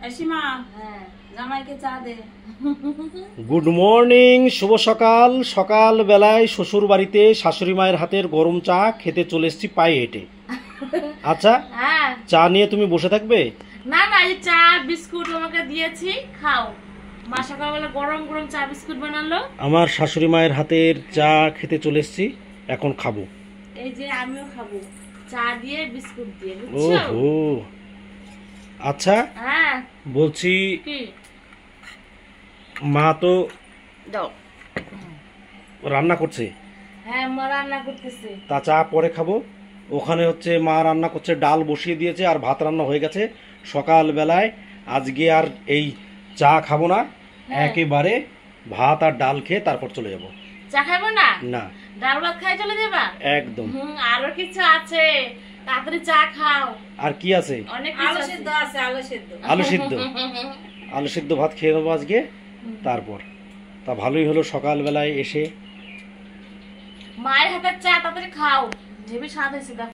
Eshima, হ্যাঁ জামাইকে চা দে। গুড মর্নিং, শুভ সকাল। সকাল বেলায় শ্বশুর বাড়িতে শাশুড়ি মায়ের হাতের গরম চা খেতে চলে এসেছি পায়ে হেঁটে। আচ্ছা, চা নিয়ে তুমি বসে থাকবে? না না, এই চা বিস্কুট আমাকে দিয়েছি, খাও। মা সকালবেলা গরম গরম চা বিস্কুট বানালো। আমার শাশুড়ি মায়ের হাতের চা খেতে চলে এসেছি, এখন খাবো। এই যে আমিও খাবো, চা দিয়ে বিস্কুট দিয়ে, বুঝছো? ওহো, আচ্ছা হ্যাঁ বলছি, কি মা তো দাও। রান্না করছে। হ্যাঁ, মা রান্না করতেছে। তা চা পরে খাবো। ওখানে হচ্ছে মা রান্না করছে, ডাল বসিয়ে দিয়েছে আর ভাত রান্না হয়ে গেছে। সকাল বেলায় আজকে আর এই চা খাবো না, একেবারে ভাত আর ডাল খেয়ে তারপর চলে যাব। চা খাবো না? না, ডাল ভাত খাই চলে যাবা? একদম। আরো কিছু আছে, তাড়াতাড়ি চা খাও। আর কি আছে? অনেক আলু কিছু সিদ্ধ আছে, আলু সিদ্ধ। আলু সিদ্ধ। আলু সিদ্ধ ভাত খেয়ে নেবো আজকে, তারপর। তা ভালোই হলো সকাল বেলায় এসে। মায়ের হাতের চা তাড়াতাড়ি খাও, যেবি স্বাদ হয়েছে।